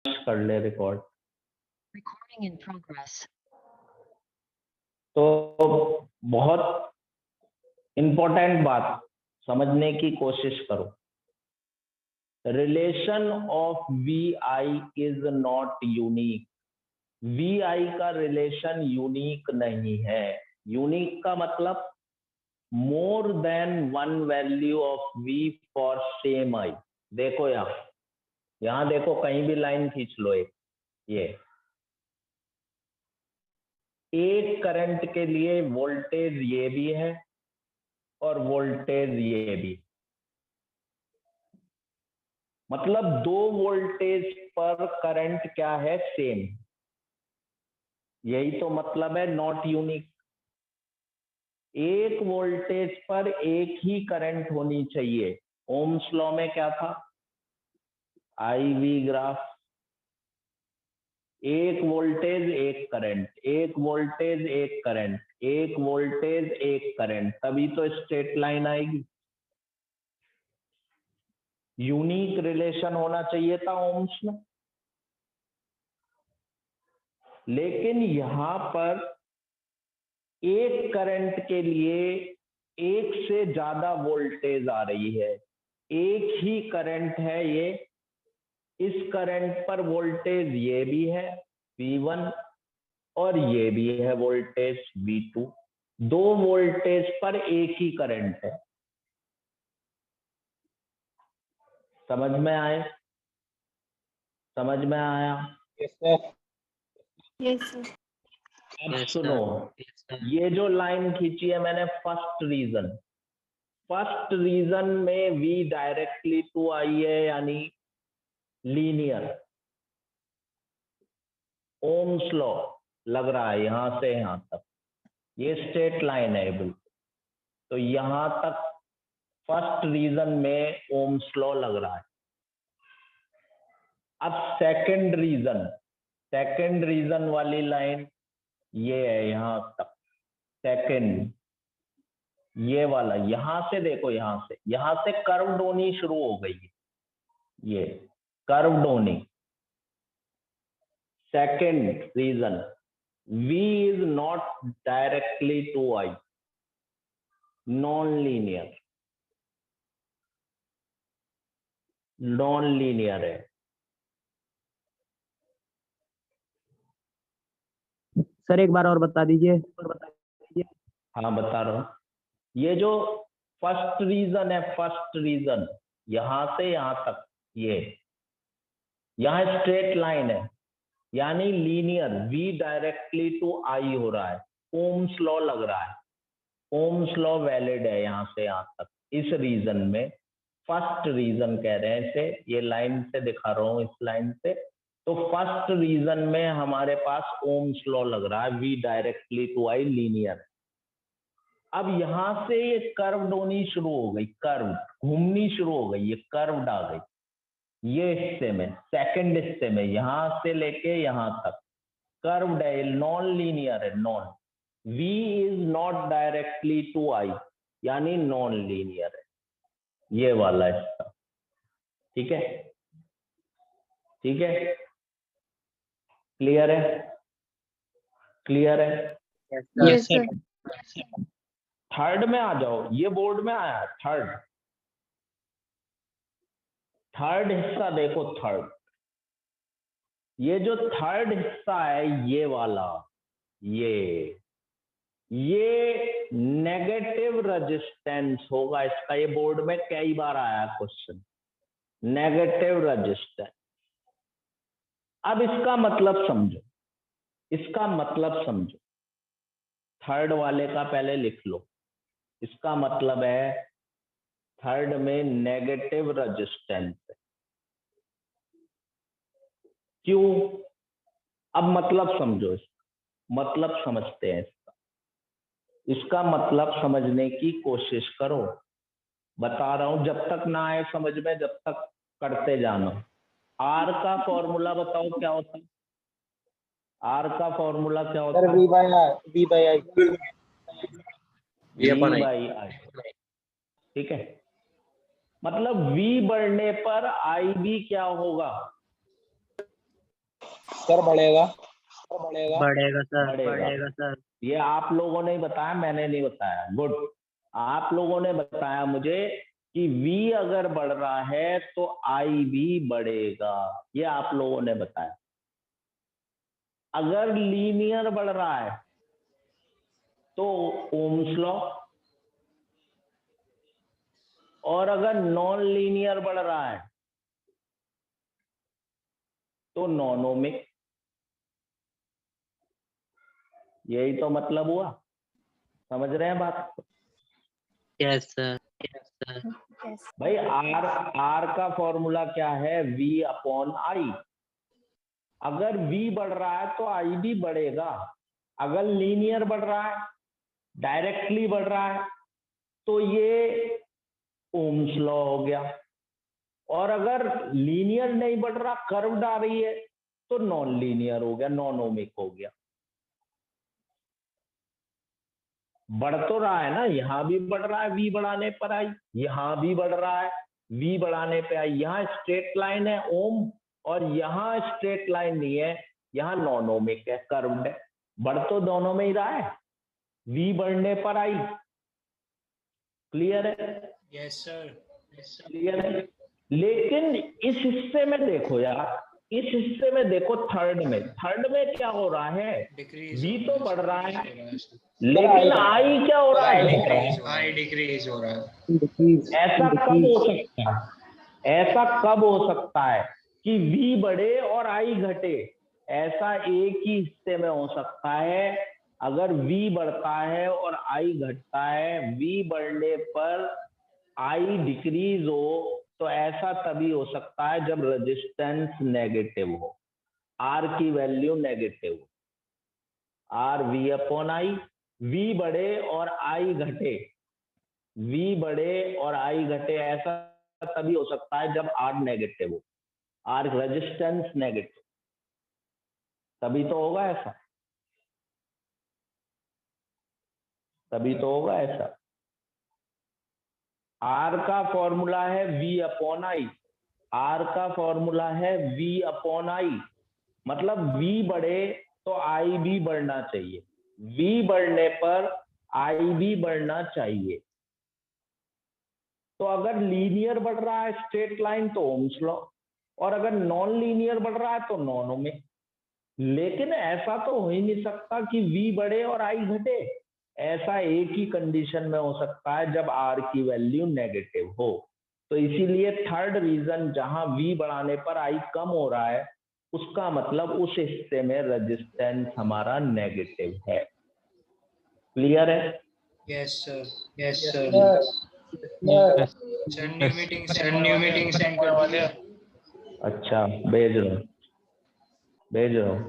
कर ले record. Recording in progress. तो बहुत इंपॉर्टेंट बात समझने की कोशिश करो। Relation of V I is not unique. V I का रिलेशन यूनिक नहीं है। यूनिक का मतलब more than one value of V for same I. देखो यहां देखो, कहीं भी लाइन खींच लो एक करंट के लिए वोल्टेज ये भी है और वोल्टेज ये भी, मतलब दो वोल्टेज पर करंट क्या है, सेम। यही तो मतलब है नॉट यूनिक। एक वोल्टेज पर एक ही करंट होनी चाहिए। ओम्स लॉ में क्या था, आई वी ग्राफ, एक वोल्टेज एक करंट, एक वोल्टेज एक करंट, एक वोल्टेज एक करंट, तभी तो स्ट्रेट लाइन आएगी। यूनिक रिलेशन होना चाहिए था ओम्स में, लेकिन यहां पर एक करंट के लिए एक से ज्यादा वोल्टेज आ रही है। एक ही करंट है ये, इस करंट पर वोल्टेज ये भी है V1 और ये भी है वोल्टेज V2। दो वोल्टेज पर एक ही करंट है। समझ में आए? समझ में आया? Yes sir. Yes sir. अब सुनो, ये जो लाइन खींची है मैंने, फर्स्ट रीजन में V डायरेक्टली टू आई है, यानी लीनियर। ओम्स लॉ लग रहा है यहां से यहां तक, ये स्ट्रेट लाइन है बिल्कुल। तो यहां तक फर्स्ट रीजन में ओम्स लॉ लग रहा है। अब सेकंड रीजन वाली लाइन ये है यहां तक। सेकंड ये वाला, यहां से देखो, यहां से कर्व्ड होनी शुरू हो गई है, ये कर्व्ड होनी। Second reason, V is not directly to I, non-linear है। सर एक बार और बता दीजिए। हाँ बता रहा हूं। ये जो फर्स्ट रीजन यहां से यहां तक, ये यहां स्ट्रेट लाइन है, यानी linear, V directly to I हो रहा है। ओम्स लॉ लग रहा है, ओम्स लॉ वैलिड है यहां से यहां तक। इस रीजन में फर्स्ट रीजन कह रहे हैं इसे, ये लाइन से दिखा रहा हूं, इस लाइन से। तो फर्स्ट रीजन में हमारे पास ओम्स लॉ लग रहा है, V directly to I linear. अब यहां से ये कर्व्ड होनी शुरू हो गई, कर्व घूमनी शुरू हो गई, ये कर्व्ड आ गई। ये हिस्से में, सेकंड हिस्से में, यहां से लेके यहां तक कर्व्ड है, नॉन लीनियर है। Non, V is not directly to I, यानी नॉन लीनियर है ये वाला हिस्सा। ठीक है, ठीक है, क्लियर है? क्लियर है? Yes sir. थर्ड में आ जाओ, ये बोर्ड में आया थर्ड हिस्सा देखो। ये जो थर्ड हिस्सा है, ये वाला, ये नेगेटिव रेजिस्टेंस होगा इसका। ये बोर्ड में कई बार आया क्वेश्चन, नेगेटिव रेजिस्टेंस। अब इसका मतलब समझो, थर्ड वाले का पहले लिख लो। इसका मतलब है थर्ड में नेगेटिव रेजिस्टेंस है। क्यों? अब मतलब समझो, मतलब समझते हैं इसका मतलब समझने की कोशिश करो। बता रहा हूं, जब तक ना आए समझ में, जब तक करते जाना। आर का फॉर्मूला बताओ क्या होता है? आर का फॉर्मूला क्या होता है? V by I। V by I। ठीक है, मतलब V बढ़ने पर I भी क्या होगा? सर बढ़ेगा बढ़ेगा सर, बढ़ेगा। बढ़ेगा सर। ये आप लोगों ने बताया, मैंने नहीं बताया। गुड, आप लोगों ने बताया मुझे कि V अगर बढ़ रहा है तो I भी बढ़ेगा, ये आप लोगों ने बताया। अगर लीनियर बढ़ रहा है तो ओम्स लॉ, और अगर नॉन लीनियर बढ़ रहा है तो नॉन ओमिक। यही तो मतलब हुआ, समझ रहे हैं बात? Yes sir, yes sir. Yes. भाई आर का फॉर्मूला क्या है? V upon I. अगर V बढ़ रहा है तो I भी बढ़ेगा। अगर लीनियर बढ़ रहा है, डायरेक्टली बढ़ रहा है, तो ये ओम्स लॉ हो गया। और अगर लीनियर नहीं बढ़ रहा, कर्व्ड आ रही है, तो नॉन लीनियर हो गया, नॉन ओमिक हो गया। बढ़ तो रहा है ना, यहां भी बढ़ रहा है V बढ़ाने पर आई, यहां भी बढ़ रहा है V बढ़ाने पे आई। यहाँ स्ट्रेट लाइन है ओम, और यहाँ स्ट्रेट लाइन नहीं है, यहाँ नॉन ओमिक है, कर्व्ड है। बढ़ तो दोनों में ही रहा है, V बढ़ने पर आई। क्लियर है? Yes sir. क्लियर है? लेकिन इस हिस्से में देखो यार, इस हिस्से में देखो, थर्ड में क्या हो रहा है? डिक्रीज V तो बढ़ रहा है, है, लेकिन I क्या हो रहा है? आई डिक्रीज हो रहा है। ऐसा कब हो सकता है? ऐसा कब हो सकता है कि V बढ़े और I घटे? ऐसा एक ही हिस्से में हो सकता है, अगर V बढ़ता है और I घटता है। V बढ़ने पर I डिक्रीज हो, तो ऐसा तभी हो सकता है जब रेजिस्टेंस नेगेटिव हो, R की वैल्यू नेगेटिव हो। R V upon I, V बढ़े और I घटे, V बढ़े और I घटे, ऐसा तभी हो सकता है जब R नेगेटिव हो, R रेजिस्टेंस नेगेटिव, तभी तो होगा ऐसा, तभी तो होगा ऐसा। R का फॉर्मूला है V अपॉन I, R का फॉर्मूला है V अपॉन I, मतलब V बढ़े तो I भी बढ़ना चाहिए, V बढ़ने पर I भी बढ़ना चाहिए। तो अगर लीनियर बढ़ रहा है स्ट्रेट लाइन तो ओम्स लॉ, और अगर नॉन लीनियर बढ़ रहा है तो नॉन ओमिक। लेकिन ऐसा तो हो ही नहीं सकता कि V बढ़े और I घटे। ऐसा एक ही कंडीशन में हो सकता है जब R की वैल्यू नेगेटिव हो। तो इसीलिए थर्ड रीजन, जहां V बढ़ाने पर I कम हो रहा है, उसका मतलब उस हिस्से में रेजिस्टेंस हमारा नेगेटिव है। क्लियर है? Yes sir, yes sir. Yes sir new meeting send करवा दिया। अच्छा, भेज रहा हूँ।